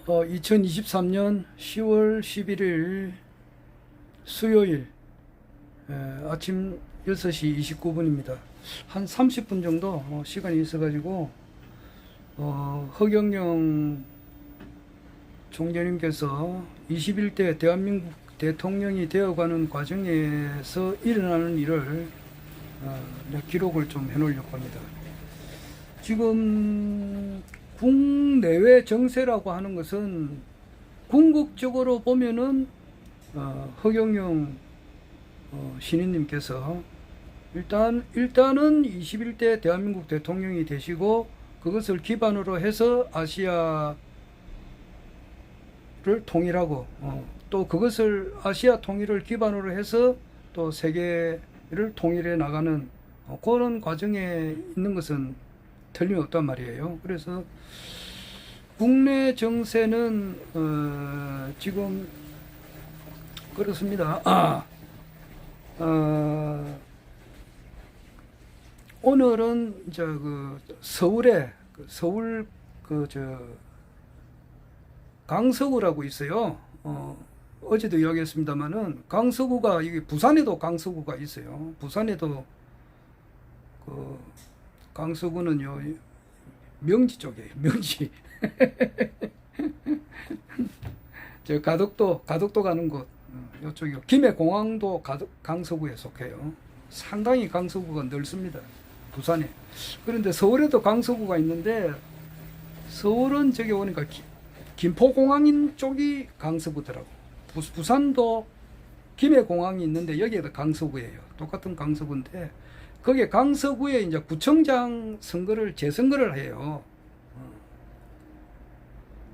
2023년 10월 11일 수요일 아침 6시 29분입니다. 한 30분 정도 시간이 있어가지고 허경영 총재님께서 21대 대한민국 대통령이 되어가는 과정에서 일어나는 일을 기록을 좀 해놓으려고 합니다. 지금 국내외 정세라고 하는 것은 궁극적으로 보면은 허경영 신인님께서 일단은 21대 대한민국 대통령이 되시고 그것을 기반으로 해서 아시아를 통일하고 또 그것을 아시아 통일을 기반으로 해서 또 세계를 통일해 나가는 그런 과정에 있는 것은 틀림없단 말이에요. 그래서 국내 정세는 지금 그렇습니다. 오늘은 이제 서울에 서울 강서구라고 있어요. 어제도 이야기했습니다만은 강서구가 이게 부산에도 강서구가 있어요. 부산에도 강서구는요 명지 쪽이에요. 명지. 저 가덕도 가는 곳 이쪽이요. 김해공항도 강서구에 속해요. 상당히 강서구가 넓습니다. 부산에. 그런데 서울에도 강서구가 있는데 서울은 저기 오니까 김포공항인 쪽이 강서구더라고. 부산도 김해공항이 있는데 여기에도 강서구예요. 똑같은 강서구인데 거기에 강서구에 이제 구청장 선거를 재선거를 해요.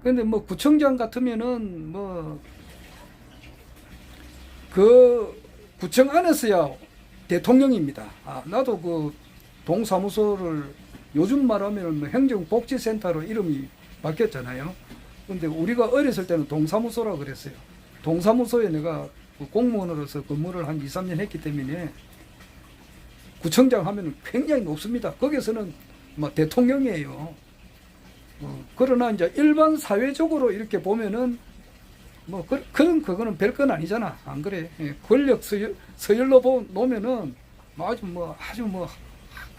그런데 뭐 구청장 같으면은 뭐 그 구청 안에서야 대통령입니다. 나도 그 동사무소를 요즘 말하면 뭐 행정복지센터로 이름이 바뀌었잖아요. 근데 우리가 어렸을 때는 동사무소라 그랬어요. 동사무소에 내가 공무원으로서 근무를 한 2, 3년 했기 때문에 구청장 하면 굉장히 높습니다. 거기서는 뭐 대통령이에요. 그러나 이제 일반 사회적으로 이렇게 보면은 뭐 그거는 별건 아니잖아. 안 그래? 권력 서열로 놓으면은 아주 뭐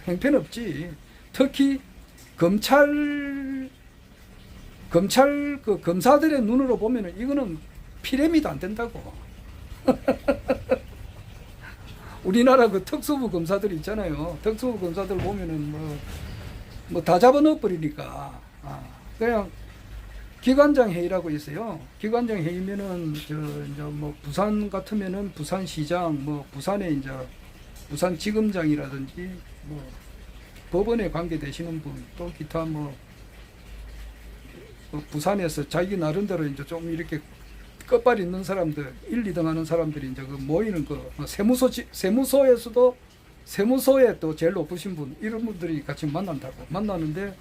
형편없지. 특히 검찰 그 검사들의 눈으로 보면은 이거는 피레미도 안 된다고. 우리나라 그 특수부 검사들 있잖아요. 특수부 검사들 보면은 뭐 다 잡아넣어 버리니까 그냥 기관장 회의라고 있어요. 기관장 회의면은 이제 뭐 부산 같으면은 부산시장, 뭐 부산에 이제 부산지검장이라든지 뭐 법원에 관계되시는 분, 또 기타 뭐 부산에서 자기 나름대로 이제 좀 이렇게 끝발 있는 사람들, 1, 2등 하는 사람들이 이제 모이는 세무소에서도 세무소에 또 제일 높으신 분, 이런 분들이 같이 만나는데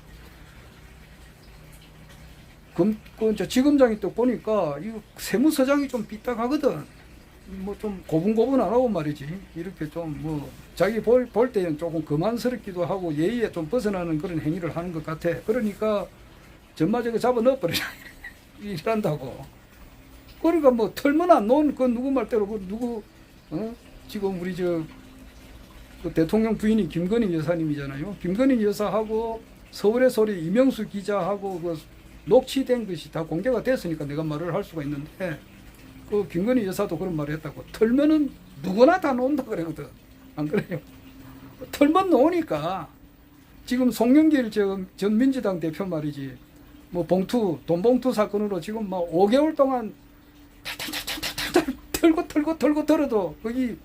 이제 지검장이 또 보니까 이 세무서장이 좀 삐딱하거든. 뭐 좀 고분고분 안 하고 말이지. 이렇게 좀 뭐 자기 볼 때는 조금 거만스럽기도 하고 예의에 좀 벗어나는 그런 행위를 하는 것 같아. 그러니까 전마저거 잡아 넣어버리라. 이란다고. 그러니까 뭐 털면 안 놓은 그 누구 말대로 지금 우리 그 대통령 부인이 김건희 여사님이잖아요. 김건희 여사하고 서울의 소리 이명수 기자하고 녹취된 것이 다 공개가 됐으니까 내가 말을 할 수가 있는데 그 김건희 여사도 그런 말을 했다고. 털면은 누구나 다 놓는다 그러거든. 안 그래요? 털면 놓으니까 지금 송영길 전 민주당 대표 말이지. 뭐 돈봉투 사건으로 지금 막 5개월 동안 털고 털어도 거기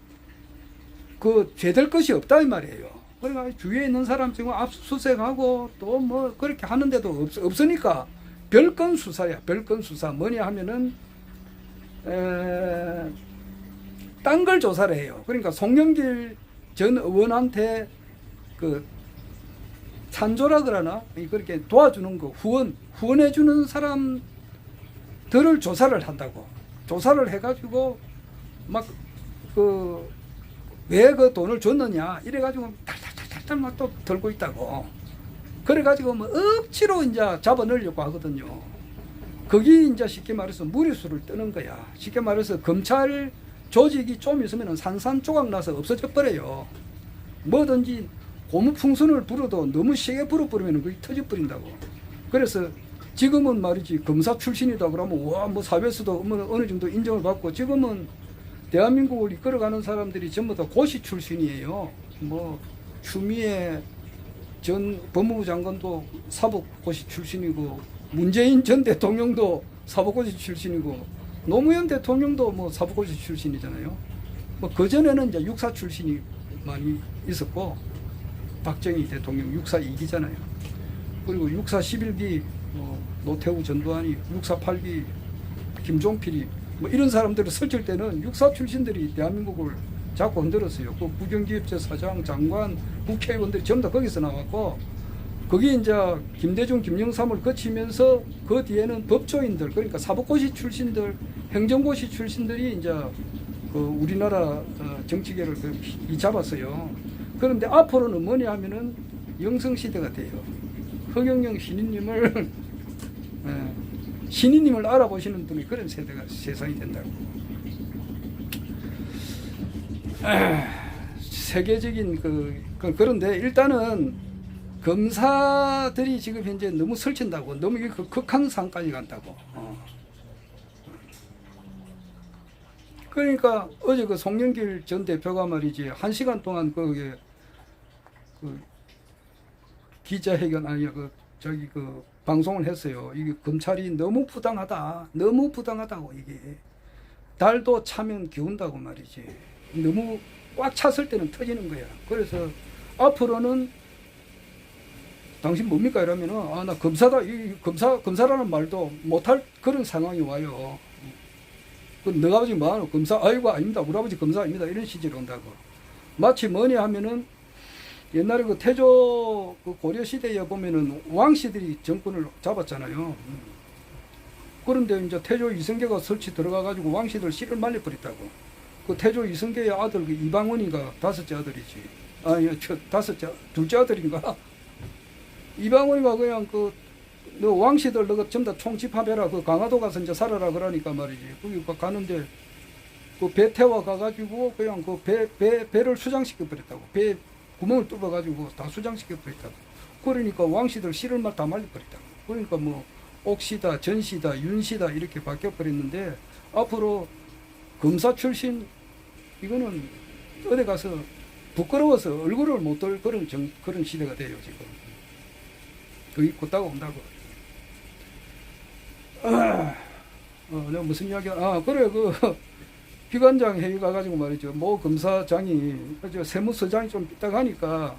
죄될 것이 없다 이 말이에요. 그러니까 주위에 있는 사람 지금 압수수색하고 또 뭐 그렇게 하는데도 없으니까 별건 수사야. 별건 수사. 뭐냐 하면은 딴 걸 조사를 해요. 그러니까 송영길 전 의원한테 그 찬조라 그러나 그렇게 도와주는 거 후원해주는 사람들을 조사를 한다고. 조사를 해가지고 막 왜 그 돈을 줬느냐 이래가지고 탈탈탈탈 막 또 들고 있다고. 그래가지고 뭐 억지로 이제 잡아넣으려고 하거든요. 거기 이제 쉽게 말해서 무리수를 뜨는 거야. 쉽게 말해서 검찰 조직이 좀 있으면 산산조각 나서 없어져 버려요. 뭐든지 고무풍선을 불어도 너무 세게 불어버리면 그게 터져버린다고. 그래서 지금은 말이지 검사 출신이다 그러면 와 뭐 사회에서도 어느 정도 인정을 받고, 지금은 대한민국을 이끌어가는 사람들이 전부 다 고시 출신이에요. 뭐 추미애 전 법무부 장관도 사법고시 출신이고, 문재인 전 대통령도 사법고시 출신이고, 노무현 대통령도 뭐 사법고시 출신이잖아요. 뭐 그전에는 이제 육사 출신이 많이 있었고, 박정희 대통령 육사 2기잖아요. 그리고 육사 11기 노태우 전두환이, 육사 8기 김종필이, 뭐 이런 사람들을 설칠 때는 육사 출신들이 대한민국을 자꾸 흔들었어요. 그 국영기업체 사장, 장관, 국회의원들이 전부 다 거기서 나왔고, 거기 이제 김대중, 김영삼을 거치면서 그 뒤에는 법조인들, 그러니까 사법고시 출신들, 행정고시 출신들이 이제 그 우리나라 정치계를 잡았어요. 그런데 앞으로는 뭐냐 하면은 영성시대가 돼요. 허경영 신인님을 신인님을 알아보시는 분이 그런 세대가 세상이 된다고. 세계적인 그런데 일단은 검사들이 지금 현재 너무 설친다고, 너무 극한 상까지 간다고. 그러니까 어제 그 송영길 전 대표가 말이지 1시간 동안 거기에 기자회견 방송을 했어요. 이게 검찰이 너무 부당하다, 너무 부당하다고. 이게 달도 차면 기운다고 말이지. 너무 꽉 찼을 때는 터지는 거야. 그래서 앞으로는 당신 뭡니까 이러면은 나 검사다, 검사라는 말도 못할 그런 상황이 와요. 너희 아버지 뭐하노? 검사? 아이고 아닙니다. 우리 아버지 검사 아닙니다. 이런 시절이 온다고. 마치 뭐냐 하면은 옛날에 그 태조 그 고려 시대에 보면은 왕씨들이 정권을 잡았잖아요. 그런데 이제 태조 이성계가 설치 들어가 가지고 왕씨들 씨를 말려버렸다고. 그 태조 이성계의 아들 그 이방원이가 5째 아들이지. 아니, 둘째 아들인가? 이방원이가 그냥 너 왕씨들 너가 전부 다 총집합해라. 그 강화도 가서 이제 살아라 그러니까 말이지. 거기 가는데 그 배 태워 가가지고 그냥 그 배를 수장시켜 버렸다고. 배 구멍을 뚫어가지고 다 수장시켜 버렸다고. 그러니까 왕씨들 씨를 다 말려버렸다고. 그러니까 뭐 옥시다, 전시다, 윤시다 이렇게 바뀌어 버렸는데, 앞으로 검사 출신 이거는 어디 가서 부끄러워서 얼굴을 못 들 그런 시대가 돼요 지금. 그게 곧다가 온다고. 내가 무슨 이야기야? 그래 비관장 회의 가가지고 말이죠. 모 검사장이 세무서장이 좀 삐딱하니까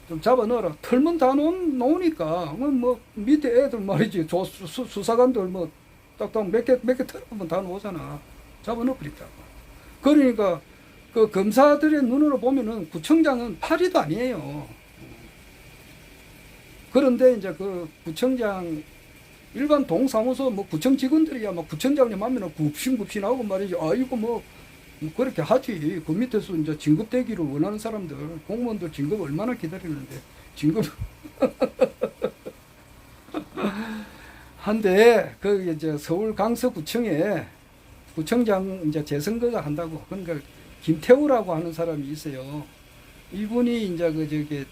좀 잡아 넣어라. 털면 다 놓으니까 뭐 밑에 애들 말이지 수사관들 뭐 딱딱 몇 개 털면 다 놓잖아. 잡아 넣어버렸다고. 그러니까 그 검사들의 눈으로 보면은 구청장은 파리도 아니에요. 그런데 이제 그 구청장 일반 동사무소 뭐 구청 직원들이야 막 구청장님 하면은 굽신굽신하고 말이지. 이거 뭐 그렇게 하지. 그 밑에서 이제 진급되기를 원하는 사람들, 공무원들 진급 얼마나 기다리는데 진급 한데 그 이제 서울 강서구청에 구청장 이제 재선거가 한다고. 그러니까 김태우라고 하는 사람이 있어요. 이분이 이제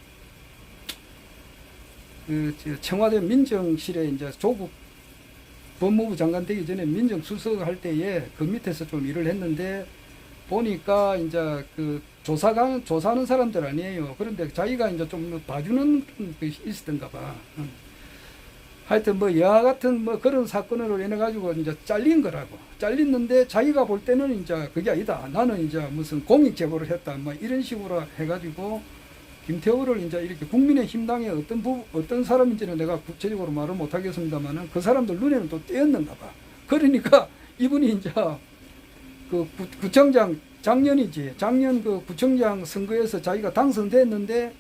청와대 민정실에 이제 조국 법무부 장관 되기 전에 민정수석 할 때에 그 밑에서 좀 일을 했는데, 보니까 이제 그 조사하는 사람들 아니에요. 그런데 자기가 이제 좀 봐주는 게 있었던가 봐. 하여튼 뭐 여하 같은 뭐 그런 사건으로 인해 가지고 이제 잘린 거라고. 잘렸는데 자기가 볼 때는 이제 그게 아니다. 나는 이제 무슨 공익 제보를 했다. 뭐 이런 식으로 해가지고 김태우를 이제 이렇게 국민의힘당의 어떤 사람인지는 내가 구체적으로 말을 못 하겠습니다만은 그 사람들 눈에는 또 띄었는가 봐. 그러니까 이분이 이제 그 구청장 작년 그 구청장 선거에서 자기가 당선됐는데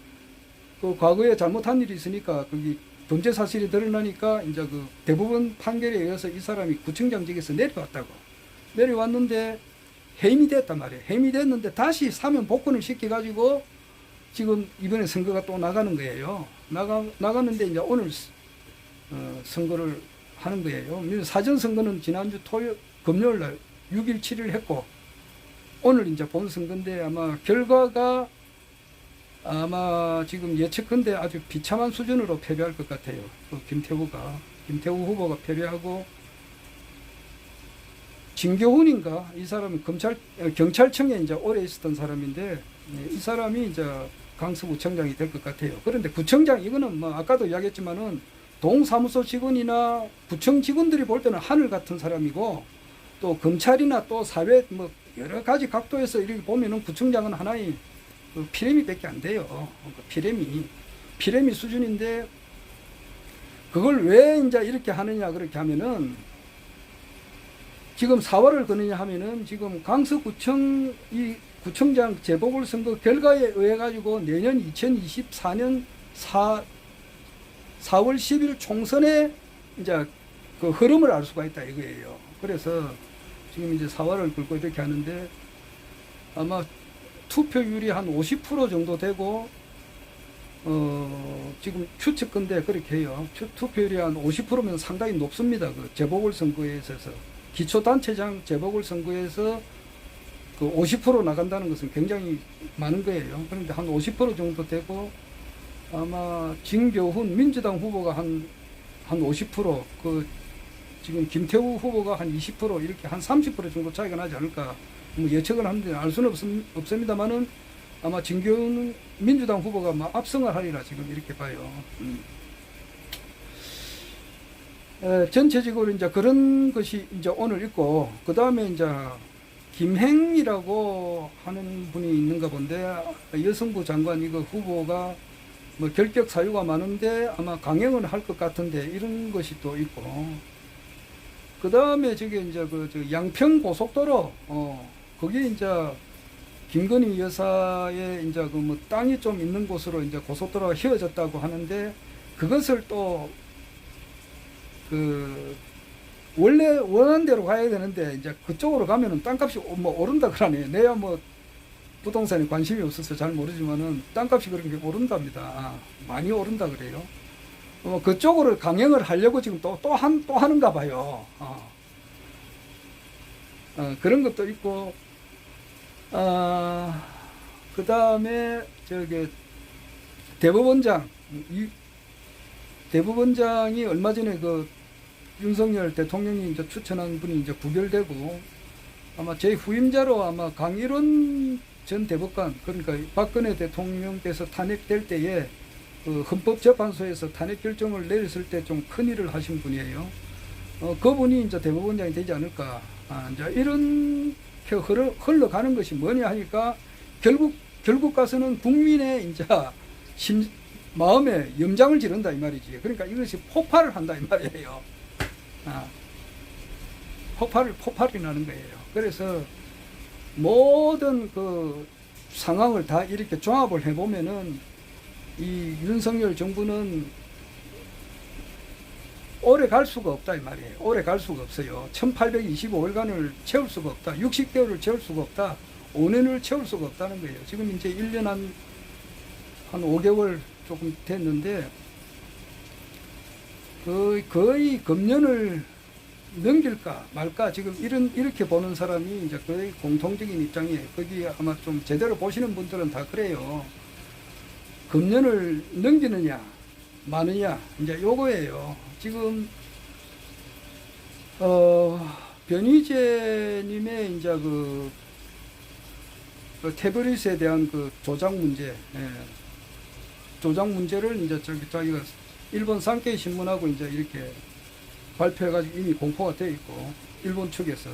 그 과거에 잘못한 일이 있으니까 거기 범죄 사실이 드러나니까 이제 그 대법원 판결에 의해서 이 사람이 구청장직에서 내려왔다고. 내려왔는데 해임이 됐단 말이에요. 해임이 됐는데 다시 사면 복권을 시켜가지고 지금 이번에 선거가 또 나가는 거예요. 나갔는데 이제 오늘 선거를 하는 거예요. 사전 선거는 지난주 금요일 날 6일, 7일 했고 오늘 이제 본 선거인데 아마 결과가 아마 지금 예측컨대 아주 비참한 수준으로 패배할 것 같아요. 김태우 후보가 패배하고 진교훈인가 이 사람은 경찰청에 이제 오래 있었던 사람인데 이 사람이 이제 강서구청장이 될 것 같아요. 그런데 구청장 이거는 뭐 아까도 이야기했지만은 동사무소 직원이나 구청 직원들이 볼 때는 하늘 같은 사람이고 또 검찰이나 또 사회 뭐 여러 가지 각도에서 이렇게 보면은 구청장은 하나의 피레미밖에 안 돼요. 피레미 수준인데 그걸 왜 이제 이렇게 하느냐 그렇게 하면은 지금 사활을 거느냐 하면은 지금 강서구청 이 구청장 재보궐선거 결과에 의해 가지고 내년 2024년 4월 10일 총선에 이제 그 흐름을 알 수가 있다 이거예요. 그래서 지금 이제 사활을 걸고 이렇게 하는데 아마 투표율이 한 50% 정도 되고 지금 추측건데 그렇게 해요. 투표율이 한 50%면 상당히 높습니다. 그 재보궐선거에 있어서 기초단체장 재보궐선거에서 그 50% 나간다는 것은 굉장히 많은 거예요. 그런데 한 50% 정도 되고 아마 진교훈 민주당 후보가 한 50%, 그 지금 김태우 후보가 한 20% 이렇게 한 30% 정도 차이가 나지 않을까. 뭐 예측을 하는데 알 수는 없습니다만은 아마 진교훈 민주당 후보가 막 압승을 하리라 지금 이렇게 봐요. 전체적으로 이제 그런 것이 이제 오늘 있고 그 다음에 이제 김행이라고 하는 분이 있는가 본데 여성부 장관 이거 후보가 뭐 결격 사유가 많은데 아마 강행을 할 것 같은데 이런 것이 또 있고 그 다음에 저게 이제 저 양평 고속도로 거기 이제 김건희 여사의 이제 그 뭐 땅이 좀 있는 곳으로 이제 고속도로가 휘어졌다고 하는데 그것을 또 그 원래 원하는 대로 가야 되는데 이제 그쪽으로 가면은 땅값이 뭐 오른다 그러네. 내가 뭐 부동산에 관심이 없어서 잘 모르지만은 땅값이 그렇게 오른답니다. 많이 오른다 그래요. 그쪽으로 강행을 하려고 지금 또 하는가 봐요. 그런 것도 있고, 그 다음에 저기 대법원장이 얼마 전에 그 윤석열 대통령이 이제 추천한 분이 이제 부결되고 아마 제 후임자로 아마 강일원 전 대법관 그러니까 박근혜 대통령께서 탄핵될 때에 그 헌법재판소에서 탄핵 결정을 내렸을 때 좀 큰 일을 하신 분이에요. 그분이 이제 대법원장이 되지 않을까. 이제 이런 흘러가는 것이 뭐냐 하니까 결국 가서는 국민의 이제 마음에 염장을 지른다 이 말이지. 그러니까 이것이 폭발을 한다 이 말이에요. 폭발이 나는 거예요. 그래서 모든 그 상황을 다 이렇게 종합을 해보면은 이 윤석열 정부는 오래 갈 수가 없다 이 말이에요. 오래 갈 수가 없어요. 1825일간을 채울 수가 없다. 60개월을 채울 수가 없다. 5년을 채울 수가 없다는 거예요. 지금 이제 1년 한 5개월 조금 됐는데 거의 금년을 넘길까 말까 지금 이렇게 보는 사람이 이제 거의 공통적인 입장이에요. 거기 아마 좀 제대로 보시는 분들은 다 그래요. 금년을 넘기느냐 마느냐 이제 요거예요. 지금 변희재님의 이제 그 태블릿에 대한 그 조작 문제, 조작 문제를 이제 자기가 일본 산케이 신문하고 이제 이렇게 발표해가지고 이미 공포가 되어 있고 일본 측에서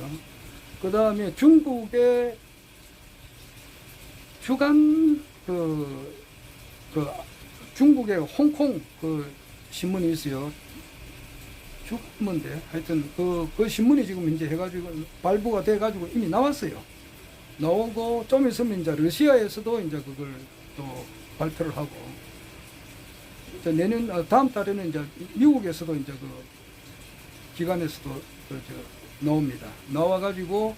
그 다음에 중국의 주간 중국의 홍콩 그 신문이 있어요. 뭔데 하여튼 그 신문이 지금 이제 해가지고 발부가 돼가지고 이미 나왔어요. 나오고 좀 있으면 이제 러시아에서도 이제 그걸 또 발표를 하고 내년 다음 달에는 이제 미국에서도 이제 그 기관에서도 나옵니다. 나와가지고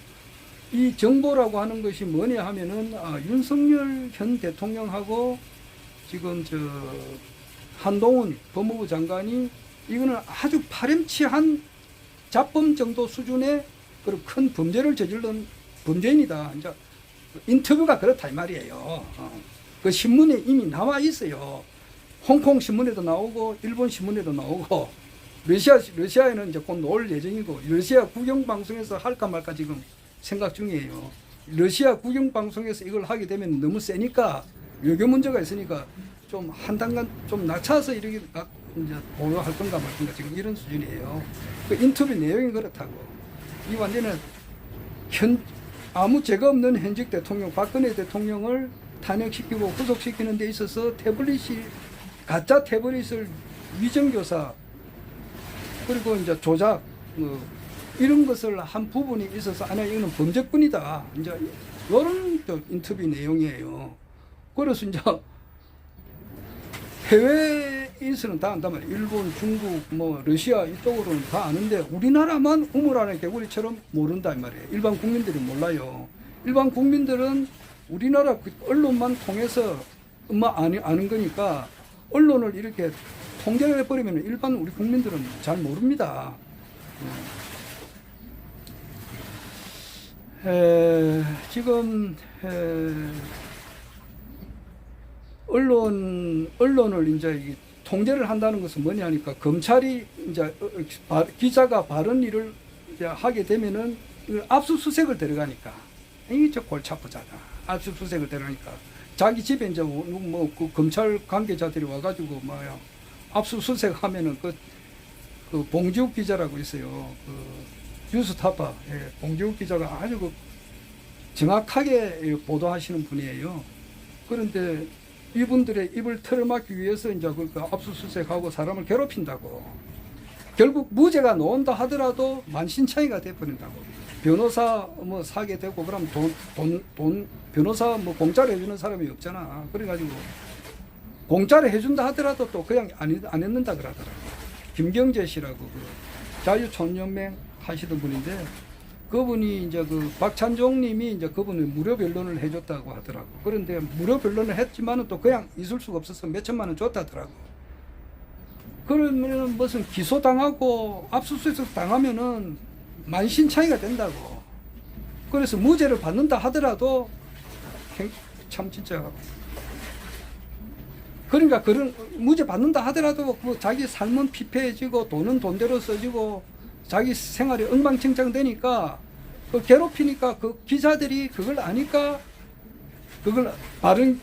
이 정보라고 하는 것이 뭐냐 하면은 윤석열 현 대통령하고 지금 한동훈 법무부 장관이 이거는 아주 파렴치한 자범 정도 수준의 그런 큰 범죄를 저지른 범죄인이다. 이제 인터뷰가 그렇다 이 말이에요. 그 신문에 이미 나와 있어요. 홍콩 신문에도 나오고 일본 신문에도 나오고 러시아에는 이제 곧 나올 예정이고 러시아 국영방송에서 할까 말까 지금 생각 중이에요. 러시아 국영방송에서 이걸 하게 되면 너무 세니까 외교 문제가 있으니까 좀 한 단간 좀 낮춰서 이렇게 이제 보도할 건가 말 건가 지금 이런 수준이에요. 그 인터뷰 내용이 그렇다고. 이 완전히 아무 죄가 없는 현직 대통령 박근혜 대통령을 탄핵시키고 구속시키는 데 있어서 태블릿이 가짜 태블릿을 위정교사 그리고 이제 조작 이런 것을 한 부분이 있어서 아니 이거는 범죄뿐이다. 이제 이런 인터뷰 내용이에요. 그래서 이제 해외에서는 다 안단 말이에요. 일본, 중국, 뭐 러시아 이쪽으로는 다 아는데 우리나라만 우물 안에 개구리처럼 모른다 이 말이에요. 일반 국민들이 몰라요. 일반 국민들은 우리나라 언론만 통해서 아는 거니까 언론을 이렇게 통제를 해버리면 일반 우리 국민들은 잘 모릅니다. 지금 언론을 이제 통제를 한다는 것은 뭐냐 하니까 검찰이 이제 기자가 바른 일을 이제 하게 되면은 압수수색을 들어가니까 이게 저 골치 아프잖아. 압수수색을 들어가니까 자기 집에 이제 뭐 그 검찰 관계자들이 와가지고 뭐야 압수수색 하면은 그 봉지욱 기자라고 있어요. 그 뉴스타파 봉지욱 기자가 아주 정확하게 보도하시는 분이에요. 그런데 이분들의 입을 틀어막기 위해서 이제 그 압수수색하고 사람을 괴롭힌다고. 결국 무죄가 나온다 하더라도 만신창이가 돼버린다고. 변호사 뭐 사게 되고 그럼 변호사 뭐 공짜로 해주는 사람이 없잖아. 그래가지고 공짜로 해준다 하더라도 또 그냥 안 했는다 그러더라고. 김경재 씨라고 그 자유촌연맹 하시던 분인데 그분이 이제 그 박찬종 님이 이제 그분을 무료 변론을 해줬다고 하더라고. 그런데 무료 변론을 했지만은 또 그냥 있을 수가 없어서 몇 천만 원 줬다더라고. 그러면 무슨 기소당하고 압수수색 당하면은 만신창이가 된다고. 그래서 무죄를 받는다 하더라도 참 진짜 그러니까 그런 무죄 받는다 하더라도 그 자기 삶은 피폐해지고 돈은 돈대로 써지고 자기 생활이 엉망진창 되니까 그 괴롭히니까 그 기자들이 그걸 아니까 그걸 바른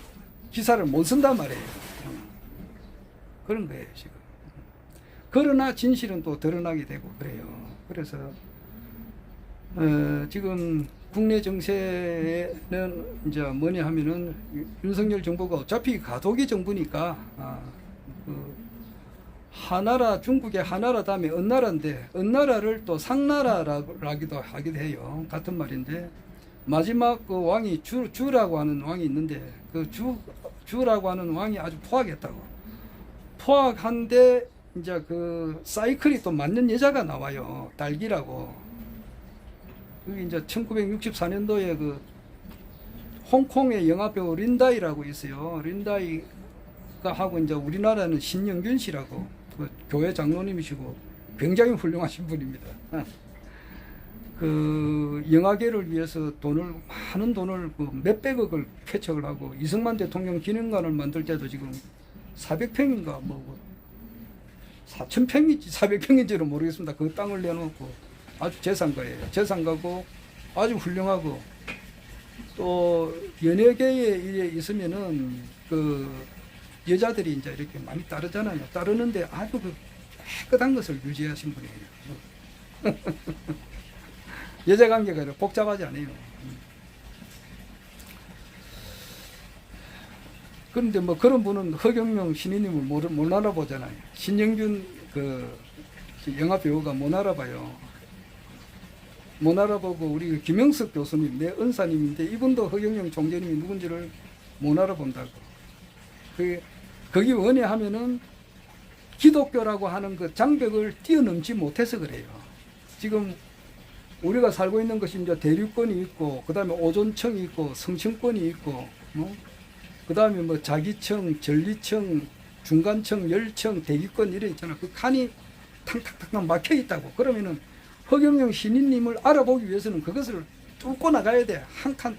기사를 못 쓴단 말이에요. 그런 거예요 지금. 그러나 진실은 또 드러나게 되고 그래요. 그래서 지금 국내 정세는 이제 뭐냐 하면은 윤석열 정부가 어차피 가도기 정부니까 하나라 중국의 하나라 다음에 은나라인데 은나라를 또 상나라라기도 하기도 해요. 같은 말인데 마지막 그 왕이 주라고 하는 왕이 있는데 그 주라고 하는 왕이 아주 포악했다고. 포악한데 이제 그 사이클이 또 맞는 여자가 나와요. 딸기라고. 그게 이제 1964년도에 그 홍콩의 영화배우 린다이라고 있어요. 린다이가 하고 이제 우리나라는 신영균 씨라고 그 교회 장로님이시고 굉장히 훌륭하신 분입니다. 그 영화계를 위해서 많은 돈을 그 몇백억을 쾌척을 하고 이승만 대통령 기념관을 만들 때도 지금 400평인가 뭐 4,000평인지 400평인지는 모르겠습니다. 그 땅을 내놓고 아주 재산가예요. 재산가고 아주 훌륭하고 또 연예계에 있으면은 그 여자들이 이제 이렇게 많이 따르잖아요. 따르는데 아주 그 깨끗한 것을 유지하신 분이에요. 여자 관계가 복잡하지 않아요. 그런데 뭐 그런 분은 허경영 신인님을 못 알아보잖아요. 신영균 그 영화 배우가 못 알아봐요. 못 알아보고 우리 김영석 교수님, 내 은사님인데 이분도 허경영 총재님이 누군지를 못 알아본다고. 그게 뭐냐 하면은 기독교라고 하는 그 장벽을 뛰어넘지 못해서 그래요. 지금 우리가 살고 있는 것이 이제 대륙권이 있고, 그 다음에 오존청이 있고, 성층권이 있고, 그 다음에 뭐 자기청, 전리청, 중간청, 열청, 대기권 이래 있잖아. 그 칸이 탕탕탕 막혀 있다고. 그러면은 허경영 신인님을 알아보기 위해서는 그것을 뚫고 나가야 돼. 한 칸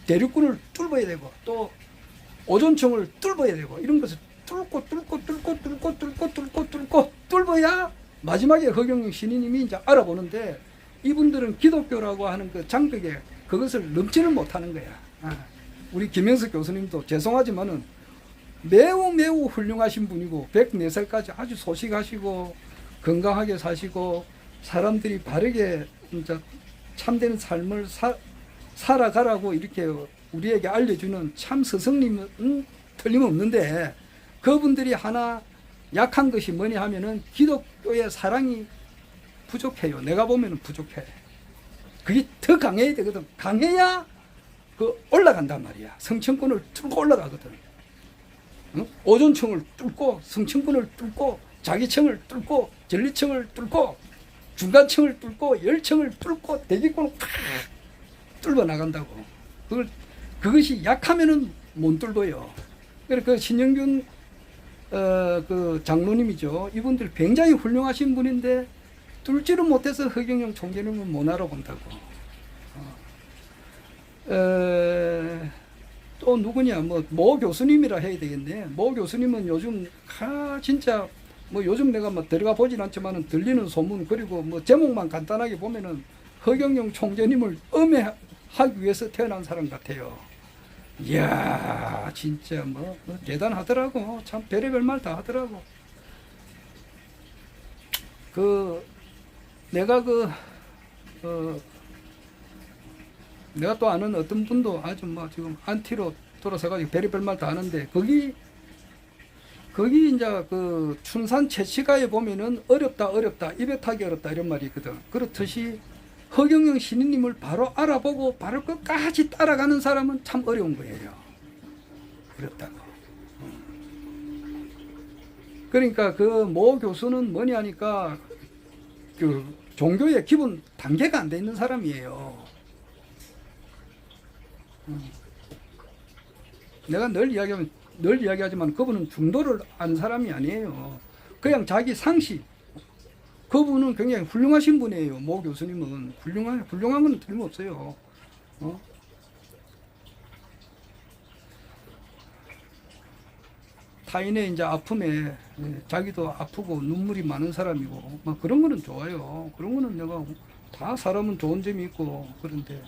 대륙군을 뚫어야 되고 또 오존청을 뚫어야 되고 이런 것을 뚫고 뚫어야 마지막에 허경영 신인님이 이제 알아보는데 이분들은 기독교라고 하는 그 장벽에 그것을 넘지를 못하는 거야. 우리 김영석 교수님도 죄송하지만은 매우 훌륭하신 분이고 104살까지 아주 소식하시고 건강하게 사시고 사람들이 바르게 진짜 참된 삶을 살아가라고 이렇게 우리에게 알려주는 참 스승님은 틀림없는데 그분들이 하나 약한 것이 뭐냐 하면은 기독교의 사랑이 부족해요. 내가 보면은 부족해. 그게 더 강해야 되거든. 강해야 올라간단 말이야. 성층권을 뚫고 올라가거든. 오존층을 뚫고 성층권을 뚫고 자기층을 뚫고 전리층을 뚫고 중간층을 뚫고 열층을 뚫고 대기권을 팍 뚫어 나간다고. 그것이 약하면은 못 뚫어요. 그래서 그 신영균 그 장로님이죠. 이분들 굉장히 훌륭하신 분인데 뚫지를 못해서 허경영 총재님은 못 알아본다고. 또 누구냐, 모 교수님이라 해야 되겠네. 모 교수님은 요즘 진짜 요즘 내가 들어가 보진 않지만은 들리는 소문 그리고 제목만 간단하게 보면은 허경영 총재님을 음해하기 위해서 태어난 사람 같아요. 이야, 진짜 대단하더라고. 참 별의별 말 다 하더라고. 내가 내가 또 아는 어떤 분도 아주 지금 안티로 돌아서가지고 별의별 말 다 하는데 거기 이제 춘산 채취가에 보면은 어렵다 입에 타기 어렵다 이런 말이 있거든. 그렇듯이 허경영 신인님을 바로 알아보고 바로 끝까지 따라가는 사람은 참 어려운 거예요. 어렵다고. 그러니까 모 교수는 뭐냐 하니까 종교의 기본 단계가 안 돼 있는 사람이에요. 내가 늘 이야기하지만 그분은 중도를 아는 사람이 아니에요. 그냥 자기 상식. 그분은 굉장히 훌륭하신 분이에요. 모 교수님은 훌륭한 건 틀림없어요. 타인의 이제 아픔에 자기도 아프고 눈물이 많은 사람이고 그런 거는 좋아요. 그런 거는 내가 다 사람은 좋은 점이 있고 그런데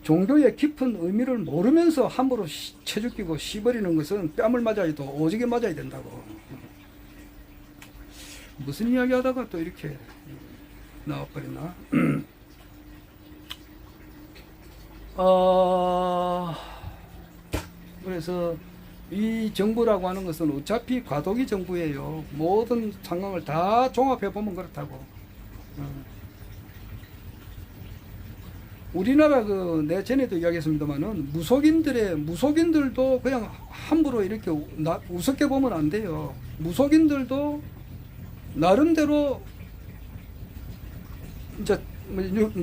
종교의 깊은 의미를 모르면서 함부로 채죽이고 씹어리는 것은 뺨을 맞아도 오지게 맞아야 된다고. 무슨 이야기 하다가 또 이렇게 나와버렸나? 그래서 이 정부라고 하는 것은 어차피 과도기 정부예요. 모든 상황을 다 종합해 보면 그렇다고. 우리나라 내 전에도 이야기했습니다만은 무속인들도 그냥 함부로 이렇게 우습게 보면 안 돼요. 무속인들도 나름대로 이제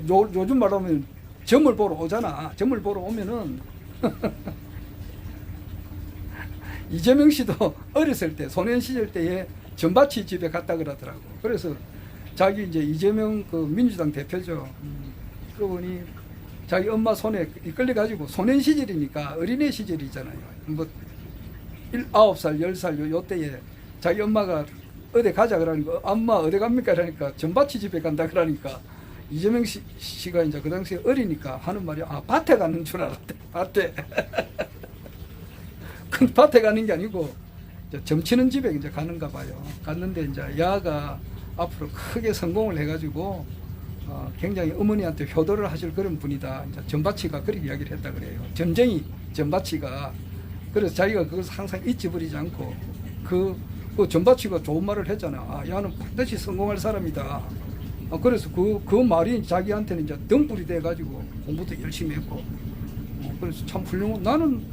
요즘 말하면 점을 보러 오잖아. 점을 보러 오면은 이재명 씨도 어렸을 때 소년 시절 때에 전바치 집에 갔다 그러더라고. 그래서 자기 이제 이재명 민주당 대표죠. 그러고 보니 자기 엄마 손에 이끌려 가지고 소년 시절이니까 어린애 시절이잖아요. 9살, 10살 요 때에 자기 엄마가 어디 가자 그러니까 엄마 어디 갑니까 그러니까 전바치 집에 간다 그러니까 이재명 씨가 이제 그 당시에 어리니까 하는 말이 밭에 가는 줄 알았대. 밭에. 큰 밭에 가는 게 아니고 점치는 집에 이제 가는가 봐요. 갔는데 이제 야가 앞으로 크게 성공을 해가지고 굉장히 어머니한테 효도를 하실 그런 분이다. 이제 전바치가 그렇게 이야기를 했다 그래요. 점쟁이 전바치가. 그래서 자기가 그것을 항상 잊어버리지 않고 그 전바치가 좋은 말을 했잖아. 야는 반드시 성공할 사람이다. 그래서 그 말이 자기한테는 이제 등불이 돼가지고 공부도 열심히 했고. 그래서 참 훌륭한. 나는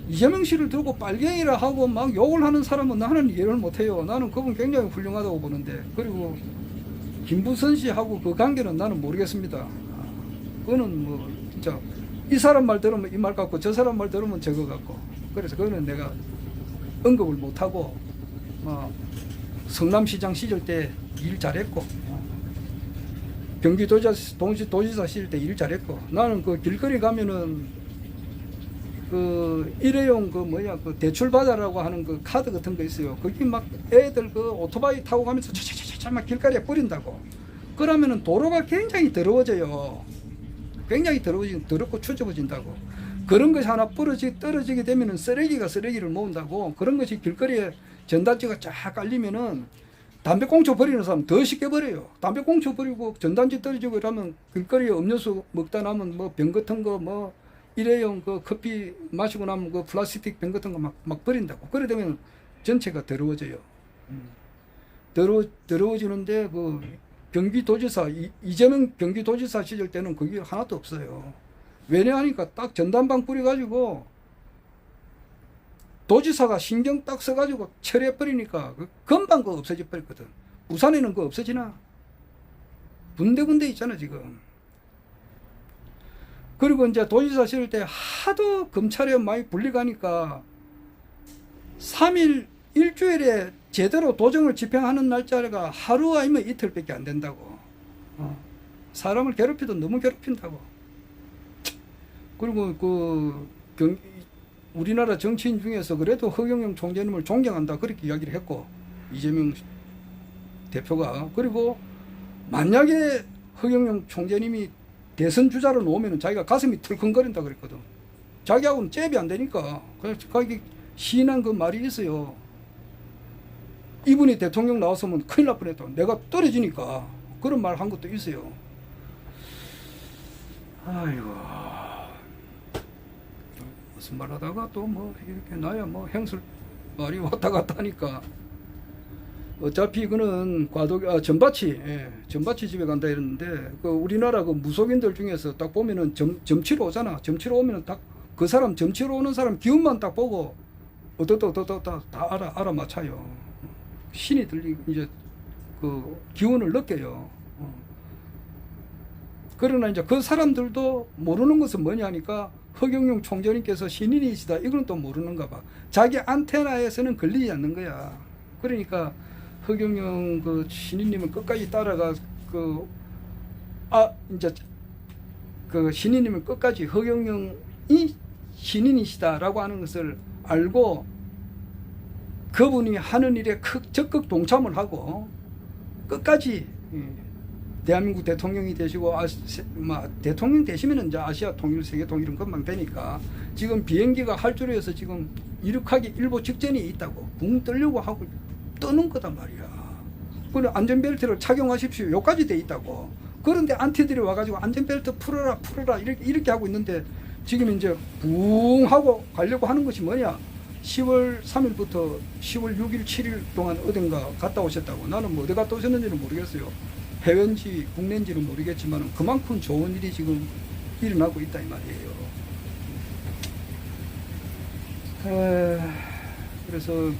이재명 씨를 들고 빨갱이라 하고 막 욕을 하는 사람은 나는 이해를 못해요. 나는 그분 굉장히 훌륭하다고 보는데. 그리고 김부선 씨하고 그 관계는 나는 모르겠습니다. 그거는 진짜 이 사람 말 들으면 이 말 같고 저 사람 말 들으면 저거 같고. 그래서 그거는 내가 언급을 못하고 성남시장 시절 때 일 잘했고, 경기도지사 시절 때 일 잘했고, 나는 그 길거리 가면은 그 일회용 그 대출 받아라고 하는 그 카드 같은 거 있어요. 거기 막 애들 그 오토바이 타고 가면서 차차차차 막 길거리에 뿌린다고. 그러면은 도로가 굉장히 더러워져요. 굉장히 더럽고 추접어진다고. 그런 것이 하나 떨어지게 되면은 쓰레기를 모은다고. 그런 것이 길거리에 전단지가 쫙 깔리면은 담배꽁초 버리는 사람 더 쉽게 버려요. 담배꽁초 버리고 전단지 떨어지고 이러면 길거리에 음료수 먹다 남은 뭐 병 같은 거 뭐 일회용 그 커피 마시고 나면 그 플라스틱 병 같은 거 막 버린다고. 그래 되면 전체가 더러워져요. 더러워지는데 그 경기도지사 이재명 경기도지사 시절 때는 그게 하나도 없어요. 왜냐하니까 딱 전단방 뿌려가지고 도지사가 신경 딱 써가지고 처리해버리니까 금방 그거 없어져 버렸거든. 부산에는 그거 없어지나? 군데군데 있잖아 지금. 그리고 이제 도지사 시절 때 하도 검찰에 많이 불리가니까 3일 일주일에 제대로 도정을 집행하는 날짜가 하루 아니면 이틀밖에 안 된다고. 사람을 괴롭히도 너무 괴롭힌다고. 그리고 우리나라 정치인 중에서 그래도 허경영 총재님을 존경한다 그렇게 이야기를 했고, 이재명 대표가. 그리고 만약에 허경영 총재님이 대선 주자로 놓으면 자기가 가슴이 털컹거린다 그랬거든. 자기하고는 잽이 안 되니까. 그래서 자기 시인한 그 말이 있어요. 이분이 대통령 나왔으면 큰일 날 뻔했다. 내가 떨어지니까. 그런 말 한 것도 있어요. 아이고. 무슨 말 하다가 또 뭐 이렇게 나야 뭐 행설 말이 왔다 갔다 하니까. 어차피 그는 전바치 집에 간다 이랬는데, 그 우리나라 그 무속인들 중에서 딱 보면은 점치러 오잖아. 점치러 오면은 딱 그 사람 점치러 오는 사람 기운만 딱 보고 다 알아맞혀요. 신이 들리고 이제 그 기운을 느껴요. 그러나 이제 그 사람들도 모르는 것은 뭐냐 하니까 허경영 총재님께서 신인이시다 이건 또 모르는가 봐. 자기 안테나에서는 걸리지 않는 거야. 그러니까 허경영 그 신인님은 끝까지 따라가 이제 그 신인님은 끝까지 허경영이 신인이시다라고 하는 것을 알고 그분이 하는 일에 적극 동참을 하고 끝까지 대한민국 대통령이 되시고 대통령 되시면 이제 아시아 통일, 세계 통일은 금방 되니까 지금 비행기가 할주로에서 지금 이륙하기 일보 직전에 있다고 붕 뜨려고 하고 뜨는 거단 말이야. 그래 안전벨트를 착용하십시오. 요까지 돼 있다고. 그런데 안티들이 와가지고 안전벨트 풀어라 이렇게 하고 있는데 지금 이제 붕 하고 가려고 하는 것이 뭐냐? 10월 3일부터 10월 6일, 7일 동안 어딘가 갔다 오셨다고. 나는 뭐 어디 갔다 오셨는지는 모르겠어요. 해외인지 국내인지는 모르겠지만 그만큼 좋은 일이 지금 일어나고 있다 이 말이에요. 그래서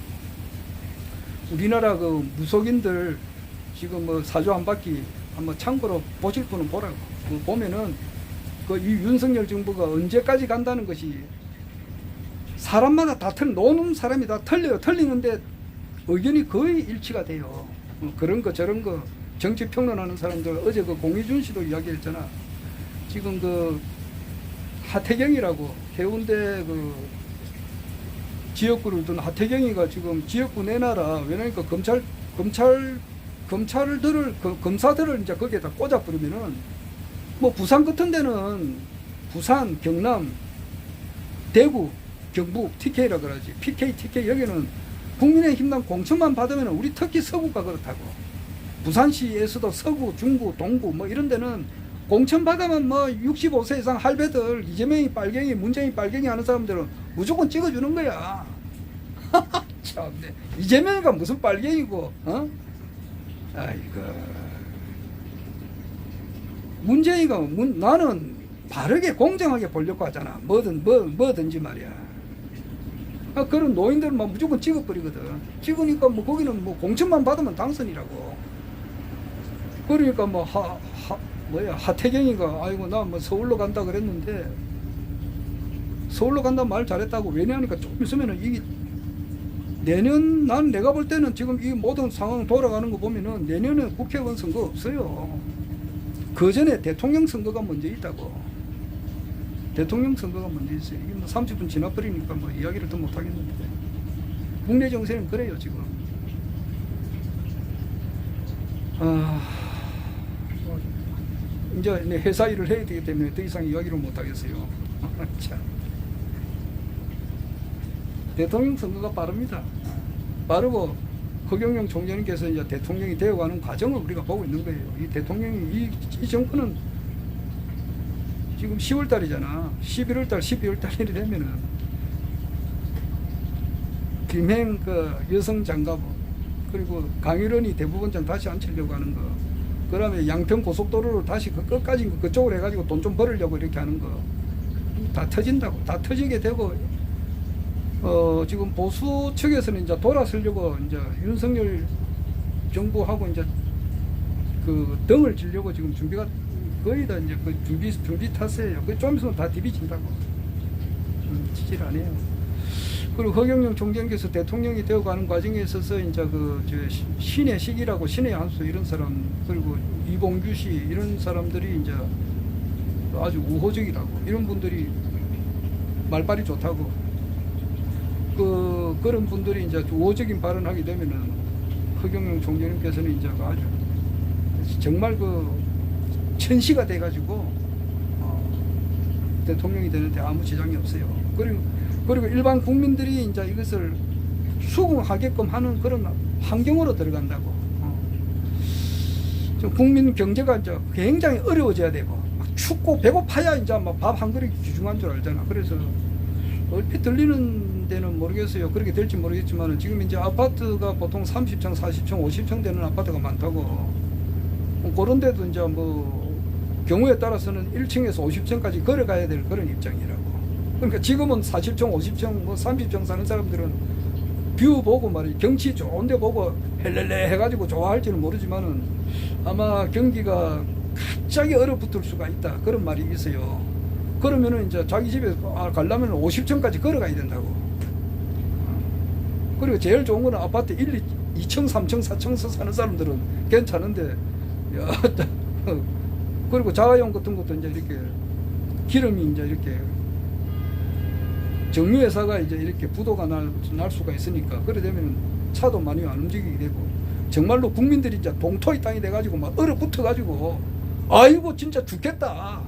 우리나라 그 무속인들 지금 뭐 사주 한 바퀴 한번 참고로 보실 분은 보라고. 보면은 그 이 윤석열 정부가 언제까지 간다는 것이 사람마다 다 노는 사람이 다 틀려요. 틀리는데 의견이 거의 일치가 돼요. 그런 거 저런 거 정치 평론하는 사람들 어제 그 공희준 씨도 이야기했잖아. 지금 그 하태경이라고 해운대 그 지역구를 둔 하태경이가 지금 지역구 내놔라. 왜냐니까 검사들을 이제 거기에다 꽂아버리면은 뭐 부산 같은 데는 부산, 경남, 대구, 경북, TK라 그러지. PK, TK 여기는 국민의힘당 공천만 받으면 우리 특히 서구가 그렇다고. 부산시에서도 서구, 중구, 동구 뭐 이런 데는 공천 받으면 뭐 65세 이상 할배들 이재명이 빨갱이, 문재인이 빨갱이 하는 사람들은 무조건 찍어주는 거야. 참네. 이재명이가 무슨 빨갱이고, 아이고. 문재인이가 나는 바르게 공정하게 보려고 하잖아. 뭐든지 말이야. 그런 노인들은 막 무조건 찍어버리거든. 찍으니까 뭐 거기는 뭐 공천만 받으면 당선이라고. 그러니까 뭐 하태경이가 아이고 나 뭐 서울로 간다 그랬는데 서울로 간다 말 잘했다고. 왜냐하니까 조금 있으면은 이게 내년 난 내가 볼 때는 지금 이 모든 상황 돌아가는 거 보면은 내년에 국회의원 선거 없어요. 그 전에 대통령 선거가 먼저 있다고. 대통령 선거가 먼저 있어요. 이게 뭐 30분 지나버리니까 뭐 이야기를 더 못하겠는데. 국내 정세는 그래요, 지금. 이제 회사 일을 해야 되기 때문에 더 이상 이야기를 못하겠어요. 참. 대통령 선거가 빠릅니다. 빠르고 허경영 총재님께서 이제 대통령이 되어가는 과정을 우리가 보고 있는 거예요. 이 대통령이 이 정권은 지금 10월 달이잖아. 11월 달, 12월 달이 되면은 김행 그 여성 장관 그리고 강일원이 대법원장 다시 앉히려고 하는 거. 그다음에 양평 고속도로를 다시 그 끝까지 그쪽으로 해가지고 돈 좀 벌으려고 이렇게 하는 거. 다 터진다고. 다 터지게 되고. 지금 보수 측에서는 이제 돌아서려고 이제 윤석열 정부하고 이제 그 등을 지려고 지금 준비가 거의 다 이제 그 준비 타세예요. 그 좀 있으면 다 디비진다고. 지질 안 해요. 그리고 허경영 총재께서 대통령이 되어가는 과정에 있어서 이제 신의 식이라고 신의 한수 이런 사람 그리고 이봉규 씨 이런 사람들이 이제 아주 우호적이라고 이런 분들이 말발이 좋다고. 그런 분들이 이제 우호적인 발언하게 되면은 허경영 총재님께서는 이제 아주 정말 천시가 돼가지고 대통령이 되는데 아무 지장이 없어요. 그리고 일반 국민들이 이제 이것을 수긍하게끔 하는 그런 환경으로 들어간다고. 국민 경제가 이제 굉장히 어려워져야 되고 막 춥고 배고파야 이제 막 밥 한 그릇 귀중한 줄 알잖아. 그래서 얼핏 들리는 데는 모르겠어요. 그렇게 될지 모르겠지만 지금 이제 아파트가 보통 30층, 40층, 50층 되는 아파트가 많다고. 그런 데도 이제 뭐 경우에 따라서는 1층에서 50층까지 걸어가야 될 그런 입장이라고. 그러니까 지금은 40층, 50층, 뭐 30층 사는 사람들은 뷰 보고 말이야 경치 좋은 데 보고 헬렐레 해가지고 좋아할지는 모르지만은 아마 경기가 갑자기 얼어붙을 수가 있다. 그런 말이 있어요. 그러면은 이제 자기 집에 가려면 50층까지 걸어가야 된다고. 그리고 제일 좋은 거는 아파트 2층, 3층, 4층에서 사는 사람들은 괜찮은데, 야, 그리고 자가용 같은 것도 이제 이렇게 기름이 이제 이렇게 정유회사가 이제 이렇게 부도가 날 수가 있으니까 그래 되면 차도 많이 안 움직이게 되고 정말로 국민들이 이제 동토의 땅이 돼가지고 막 얼어붙어가지고 아이고 진짜 죽겠다.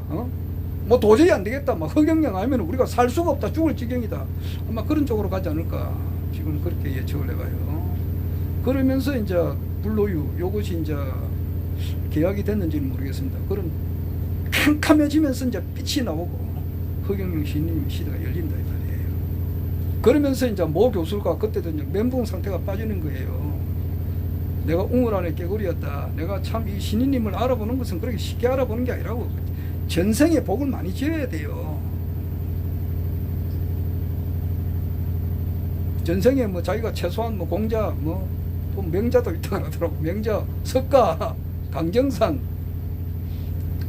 뭐 도저히 안 되겠다. 막 허경영 아니면 우리가 살 수가 없다. 죽을 지경이다. 아마 그런 쪽으로 가지 않을까. 지금 그렇게 예측을 해봐요. 그러면서 이제 불로유 요것이 이제 계약이 됐는지는 모르겠습니다. 그런 캄캄해지면서 이제 빛이 나오고 허경영 시인님 시대가 열린다 이 말이에요. 그러면서 이제 모 교수가 그때도 이제 멘붕 상태가 빠지는 거예요. 내가 우물 안에 깨구리였다. 내가 참 이 신인님을 알아보는 것은 그렇게 쉽게 알아보는 게 아니라고. 전생에 복을 많이 지어야 돼요. 전생에 뭐 자기가 최소한 뭐 공자 또 명자도 있다고 하더라고. 명자, 석가, 강정산,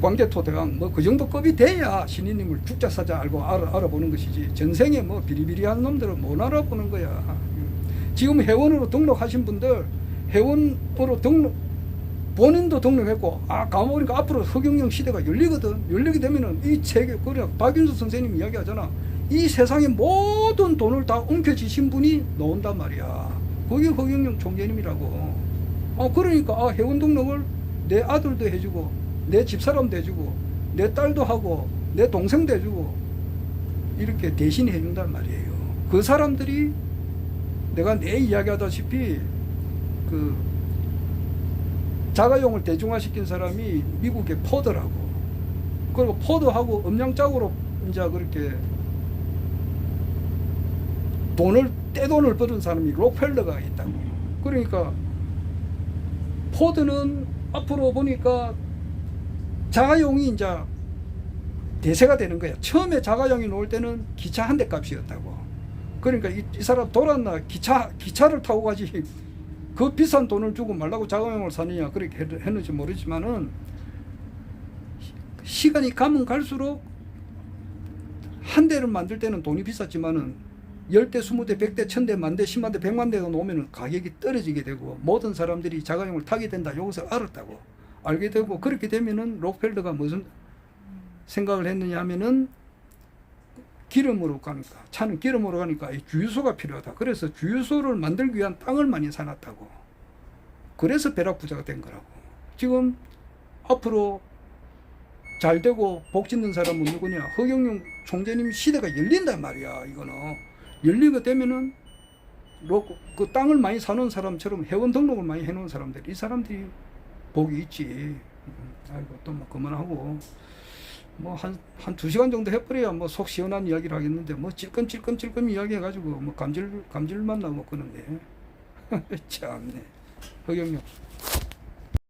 광개토대왕 뭐 그 정도 급이 돼야 신인님을 죽자사자 알고 알아보는 것이지. 전생에 뭐 비리비리한 놈들은 못 알아보는 거야. 지금 회원으로 등록하신 분들 회원으로 본인도 등록했고 가보니까 앞으로 허경영 시대가 열리거든. 열리게 되면은 이 세계 그래 박윤수 선생님이 이야기하잖아. 이 세상의 모든 돈을 다 옮겨지신 분이 나온단 말이야. 그게 허경영 총재님이라고. 그러니까 회원 등록을 내 아들도 해주고 내 집사람도 해주고 내 딸도 하고 내 동생도 해주고 이렇게 대신 해준단 말이에요. 그 사람들이 내가 내 이야기하다시피 자가용을 대중화시킨 사람이 미국의 포드라고. 그리고 포드하고 음양짝으로 이제 그렇게 떼돈을 버는 사람이 록펠러가 있다고. 그러니까 포드는 앞으로 보니까 자가용이 이제 대세가 되는 거야. 처음에 자가용이 나올 때는 기차 한 대 값이었다고. 그러니까 이 사람 돌았나 기차를 타고 가지. 그 비싼 돈을 주고 말라고 자가용을 사느냐 그렇게 했는지 모르지만은 시간이 가면 갈수록 한 대를 만들 때는 돈이 비쌌지만은 10대, 20대, 100대, 1000대, 만대, 10만대, 100만대가 놓으면 가격이 떨어지게 되고 모든 사람들이 자가용을 타게 된다. 이것을 알았다고. 알게 되고 그렇게 되면은 록펠러가 무슨 생각을 했느냐 하면은 기름으로 가니까 차는 기름으로 가니까 주유소가 필요하다. 그래서 주유소를 만들기 위한 땅을 많이 사놨다고. 그래서 벼락부자가 된 거라고. 지금 앞으로 잘 되고 복 짓는 사람은 누구냐? 허경영 총재님 시대가 열린단 말이야. 이거는 열리게 되면은 그 땅을 많이 사놓은 사람처럼 회원 등록을 많이 해놓은 사람들, 이 사람들이 복이 있지. 아이고 또 뭐 그만하고 뭐 한 2시간 정도 해버려야 뭐 속 시원한 이야기를 하겠는데 뭐 찔끔찔끔 이야기해가지고 뭐 감질만 나고 그러는데 참네. 허경영